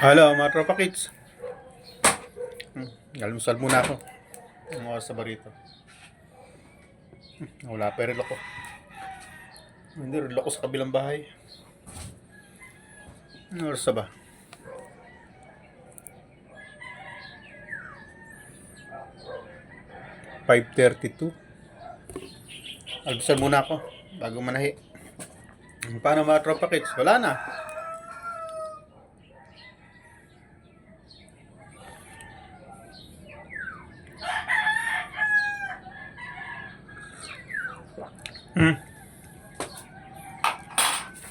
Hello, mga tropa kids. Almusal muna ako. Ang oras sa barito. Wala pa rin ako. Hindi rin ako sa kabilang bahay. Ang oras na ba? 5:32. Almusal muna ako bago manahi. Paano mga tropa kids? Wala na.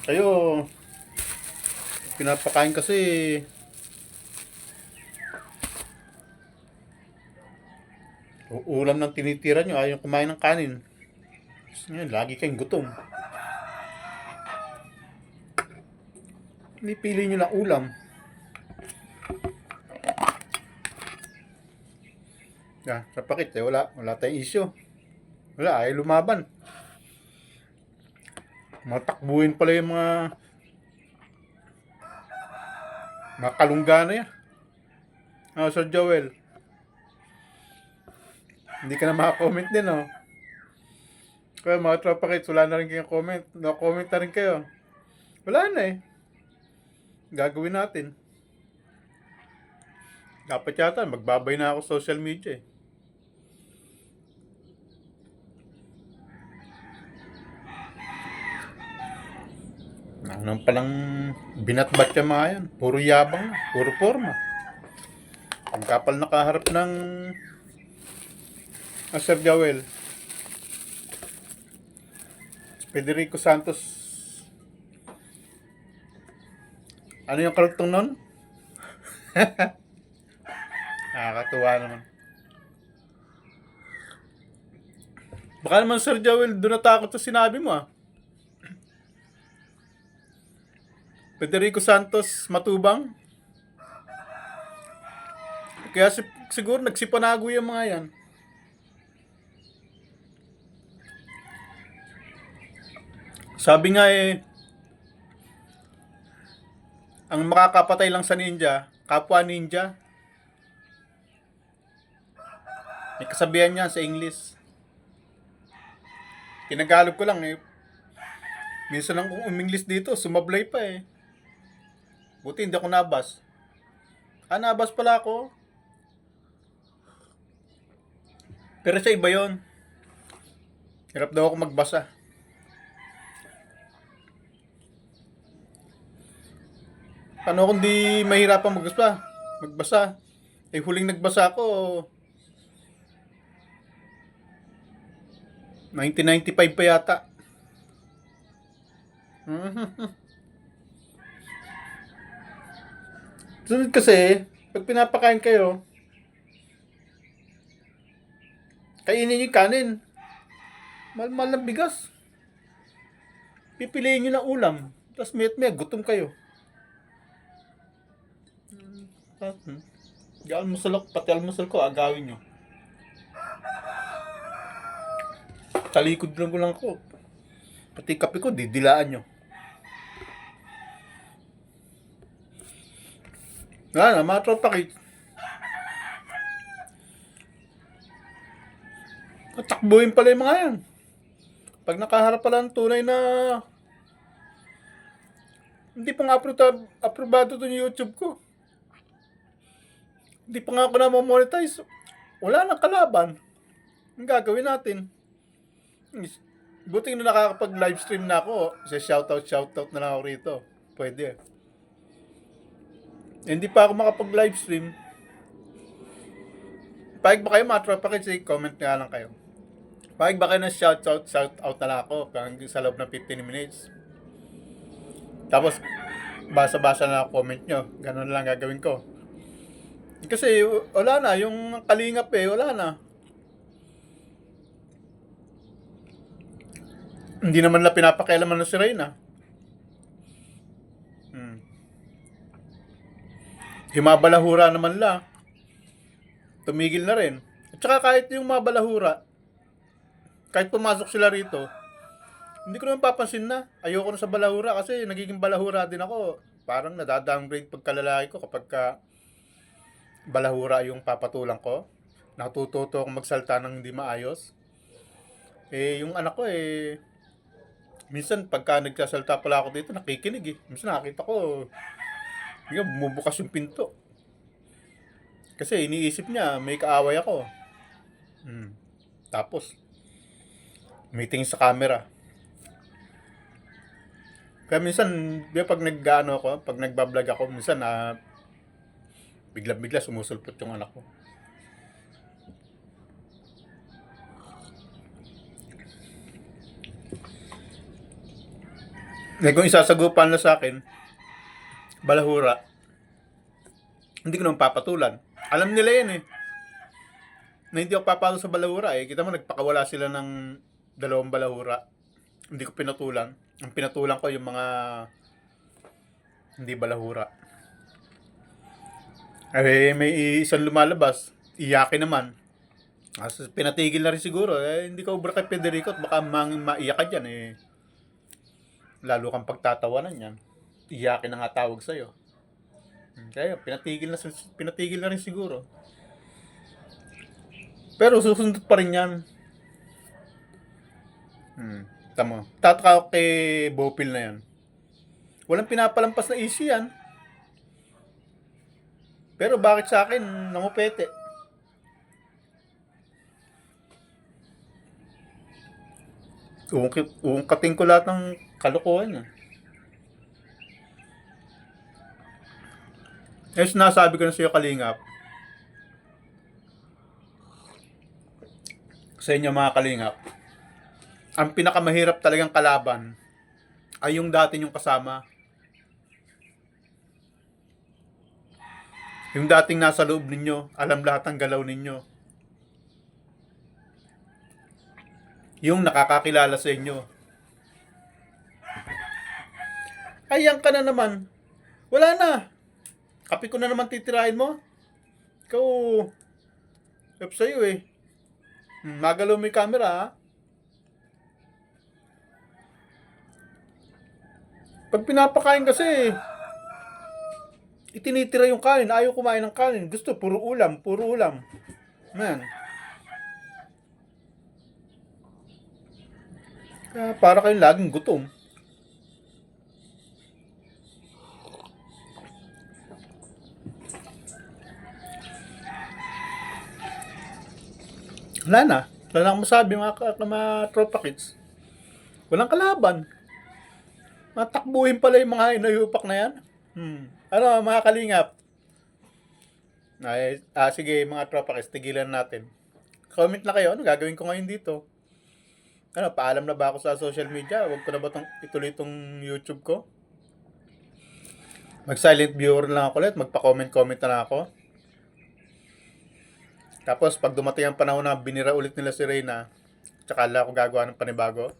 Kayo, pinapakain kasi ulam ng tinitira nyo, ayaw kumain ng kanin. Ngayon, lagi kayong gutom. Pinipili nyo lang ulam. Sa pakit wala tayong issue. Wala, ayaw lumaban. Matakbuhin pala yung mga kalunggana yan. Sir Joel. Hindi ka na makakomment din, oh. Kaya mga tropa kids, wala na rin kayong comment. No-comment na rin kayo. Wala na eh. Gagawin natin. Dapat yata, magbabay na ako sa social media eh. Anong palang binatbat yung mga yan. Puro yabang na. Puro forma. Ang kapal nakaharap ng Sir Joel. Federico Santos. Ano yung karugtong nun? Nakakatuwa naman. Baka naman Sir Joel, doon natakot sa sinabi mo ah. Federico Santos Matubang. Kaya siguro nagsipanago yung mga yan. Sabi nga ang makakapatay lang sa ninja, kapwa ninja. May kasabihan niya sa English. Tinagalog ko lang eh. Minsan lang kung English dito, sumablay pa eh. Buti hindi ako nabas. Nabas pala ako. Pero sa iba yun. Hirap daw ako magbasa. Paano kung di mahirapan magbasa? Huling nagbasa ako 1995 pa yata. Sunod kasi, pag pinapakain kayo, kainin yung kanin. Mahal ng bigas. Pipiliin nyo ng ulam. Tapos may gutom kayo. Pati almusal ko, agawin nyo. Talikod lang ko lang ko. Pati kape ko, didilaan nyo. Mga tropa kids. Takbuhin pala yung mga yan. Pag nakaharap pala ng tunay na hindi pa nga aprobado to yung YouTube ko. Hindi pa nga ako na monetize. Wala nang kalaban. Ang gagawin natin? Buti na nakakapag livestream na ako. Sa shoutout na lang ako rito. Pwede. Hindi pa ako makapag livestream. Pahig ba kayo mga tropa kids? Comment nga lang kayo. Pahig ba kayo na shoutout na lang ako hanggang sa loob ng 15 minutes. Tapos basa-basa na comment nyo. Ganun lang gagawin ko. Kasi wala na. Yung kalingap wala na. Hindi naman lang pinapakialaman na si Reyna. Himabalahura naman lang. Tumigil na rin. At saka kahit yung mabalahura, kahit pumasok sila rito, hindi ko naman papansin na. Ayoko na sa balahura kasi nagiging balahura din ako. Parang nadadowngrade pagkalalaki ko kapag balahura yung papatulang ko. Natututo akong magsalta ng hindi maayos. Yung anak ko minsan pagka nagsasalta pala ako dito, nakikinig eh. Minsan nakita ko, bumubukas yung pinto. Kasi iniisip niya, may kaaway ako. Tapos, meeting sa camera. Kaya minsan, pag pag nagbablog ako, minsan bigla-bigla sumusulpot yung anak ko. Kung isasagupan na sa akin, balahura, hindi ko naman papatulan. Alam nila yan na hindi ako papalo sa balahura Kita mo, nagpakawala sila ng 2 balahura. Hindi ko pinatulan. Ang pinatulan ko yung mga hindi balahura. May isang lumalabas. Iyakin naman. Pinatigil na rin siguro. Hindi ka ubra kay Federico at baka maiyak ka dyan lalo kang pagtatawanan yan. Iyakin na nga tawag sa'yo. Kaya pinatigil na rin siguro. Pero susundot pa rin yan. Tama. Tataka ako kay Bopil na yan. Walang pinapalampas na issue yan. Pero bakit sa akin namupete? Uungkatin ko lahat ng kalokohan sinasabi ko na sa'yo, Kalingap. Sa inyo mga Kalingap, ang pinakamahirap talagang kalaban ay yung dati nyong kasama. Yung dating nasa loob ninyo, alam lahat ng galaw ninyo. Yung nakakakilala sa inyo. Ayan ka na naman. Wala na. Kapi ko na naman titirahin mo. Ikaw, sa'yo magalaw mo yung camera Pag pinapakain kasi, itinitira yung kanin. Ayaw kumain ng kanin. Gusto, puro ulam. Man. Kaya para kayong laging gutom. Wala na. Wala nang masabi mga tropa kids. Walang kalaban. Matakbuhin pala yung mga inayupak na yan. Ano mga Kalingap? Sige mga tropa kids, tigilan natin. Comment na kayo, ano gagawin ko ngayon dito? Paalam na ba ako sa social media? Huwag ko na ba ituloy itong YouTube ko? Mag-silent viewer lang ako ulit. Magpa-comment na lang ako. Tapos, pag dumating ang panahon na binira ulit nila si Reyna, tsaka lang ako gagawa ng panibago.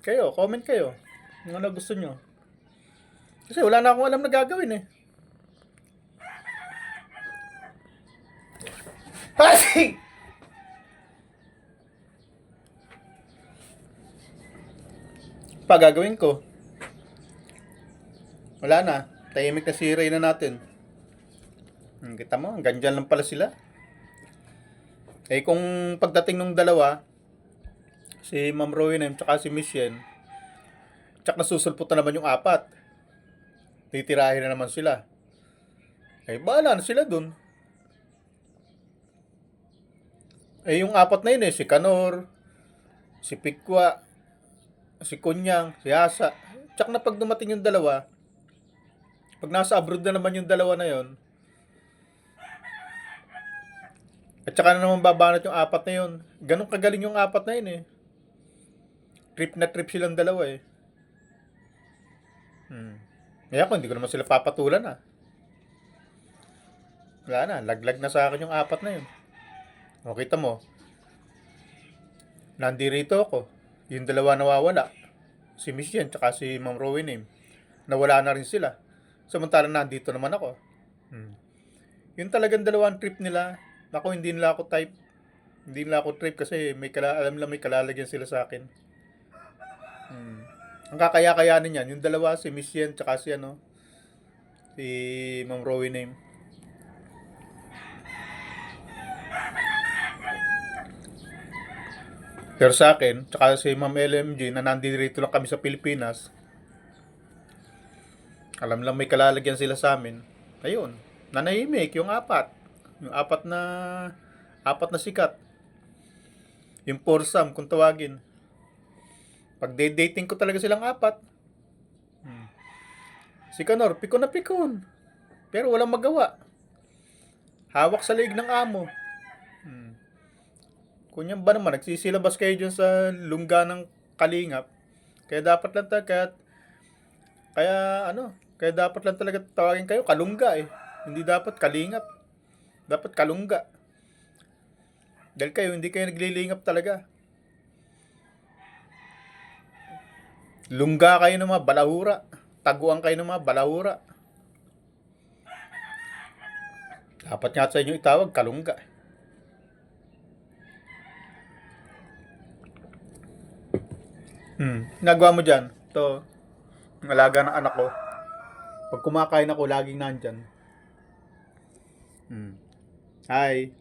Kayo, comment kayo. Ano gusto nyo? Kasi wala na akong alam na gagawin Pasig! Pa gagawin ko? Wala na. Tahimik na si Reyna natin. Kita mo, hanggang dyan lang pala sila. Kung pagdating ng dalawa, si Ma'am Rowena tsaka si Miss Yen, tsak nasusulpot na naman yung 4. Titirahin na naman sila. Bahala na sila dun. Yung 4 na yun si Kanor, si Pikwa, si Kunyang, si Asa. Tsak na pag dumating yung dalawa, pag nasa abroad na naman yung dalawa na yon, at saka na naman babanat yung 4 na yun. Ganun kagaling yung 4 na yun Trip na trip silang dalawa Kaya ako, hindi ko naman sila papatulan Wala na, laglag na sa akin yung 4 na yun. O, kita mo. Nandirito ako. Yung dalawa nawawala. Si Miss Yen, tsaka si Ma'am Rowena nawala na rin sila. Samantalang nandito naman ako. Yung talagang dalawang trip nila, ako hindi nila ako type. Hindi nila ako trip kasi alam nila may kalalagyan sila sa akin. Ang kakaya-kayanin yan, yung dalawa, si Miss Yen, tsaka si si Ma'am Rowie name. Pero sa akin, tsaka si Ma'am LMG na nandito lang kami sa Pilipinas, alam lang may kalalagyan sila sa amin. Ayun, nanahimik yung apat. Yung apat na sikat. Yung foursome kung tawagin. Pag dating ko talaga silang apat. Si Kanor, pikon na pikon. Pero walang magawa. Hawak sa leeg ng amo. Kunyan ba naman, nagsisilabas kayo dyan sa lungga ng kalingap. Kaya dapat lang kaya kaya dapat lang talaga tawagin kayo kalungga eh. Hindi dapat kalingap. Dapat kalungga. Dahil hindi kayo naglilingap talaga. Lungga kayo ng mga balahura. Taguan kayo ng mga balahura. Dapat nga sa inyo itawag kalungga. Nagawa mo dyan. Ito, ang alaga ng anak ko. Pag kumakain ako, laging nandyan. Hi.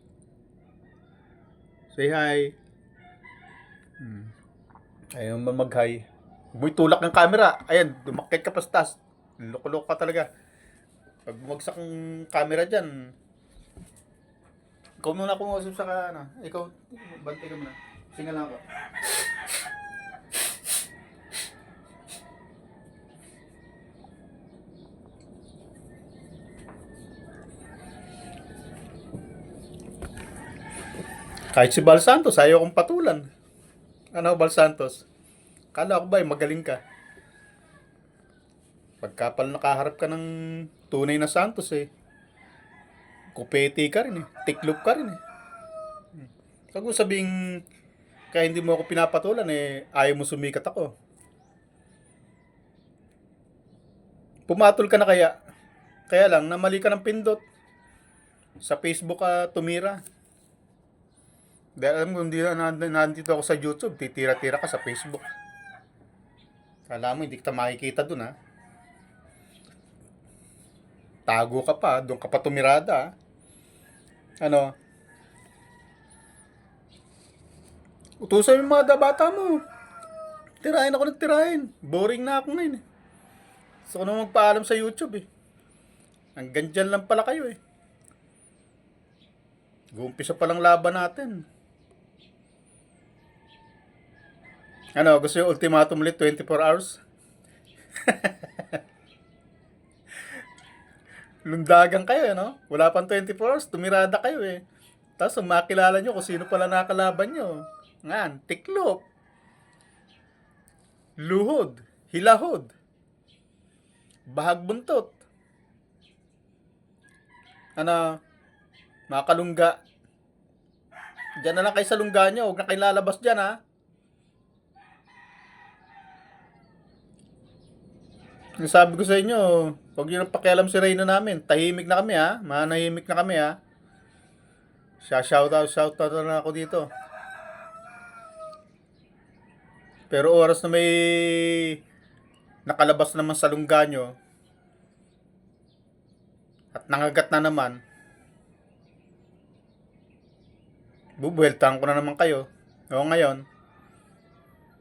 Say hi. Ayaw mo mag-hi. Boy, tulak ng camera. Ayan, dumakit ka pa sa taas. Loko-loko ka talaga. Pag bumagsak ang camera dyan, ikaw muna kumusap sa ikaw, bantay ka muna. Singa lang ako. Kahit si Bal Santos, ayaw kong patulan. Ano, Bal Santos? Kala ko ba, magaling ka? Pagkapal nakaharap ka ng tunay na Santos eh. Kupeti ka rin eh. Tiklop ka rin eh. Kung sabing, kaya hindi mo ako pinapatulan eh, ayaw mo sumikat ako. Pumatol ka na kaya? Kaya lang, namali ka ng pindot. Sa Facebook ka tumira. Dahil alam ko, hindi na nandito ako sa YouTube, titira-tira ka sa Facebook. Kala mo, hindi kita makikita dun ha. Tago ka pa, doon ka pa tumirada ha. Utusan yung mga bata mo. Tirahin ako ng tirahin. Boring na ako ngayon eh. Gusto ko na magpaalam sa YouTube eh. Hanggang dyan lang pala kayo eh. Gumpisa pa lang laban natin. Gusto yung ultimatum ulit 24 hours? Lundagan kayo, Wala pang 24 hours, tumirada kayo eh. Tapos makilala nyo kung sino pala nakalaban nyo. Ngan, tiklop. Luhod. Hilahod. Bahag buntot. Mga kalungga. Diyan na lang kayo sa lungga nyo. Huwag na kayo lalabas dyan ha. Sabi ko sa inyo, huwag nyo nang pakialam si Reyna namin. Tahimik na kami ha. Manahimik na kami ha. Shoutout na ako dito. Pero oras na may nakalabas naman sa lungga nyo at nangagat na naman, bubuheltahan ko na naman kayo. O ngayon,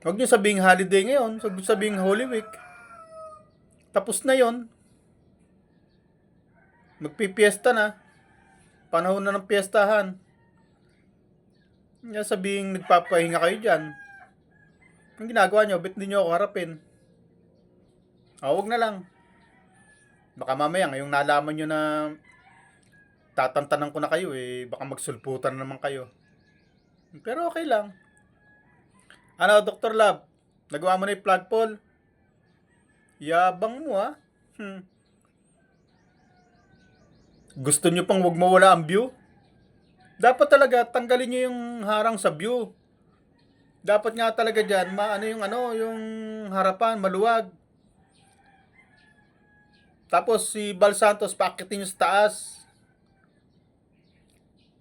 huwag nyo sabing holiday ngayon. Huwag nyo sabing Holy Week. Tapos na yon. Magpipiesta na. Panahon na ng piyestahan. Nga sabing nagpapahinga kayo dyan. Ang ginagawa nyo, ba't hindi nyo ako harapin? Huwag na lang. Baka mamaya, ngayong nalaman nyo na tatantanan ko na kayo eh, baka magsulputan na naman kayo. Pero okay lang. Dr. Lab? Nagawa mo na yung plug poll? Yabang mo ha. Gusto nyo pang wag mawala ang view? Dapat talaga tanggalin nyo yung harang sa view. Dapat nga talaga dyan, yung harapan, maluwag. Tapos si Bal Santos, paakitin nyo sa taas.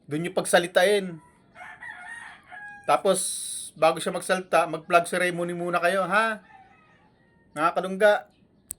Doon nyo pagsalitain. Tapos, bago siya magsalita, mag-plug ceremony muna kayo, ha? Mga kalungga,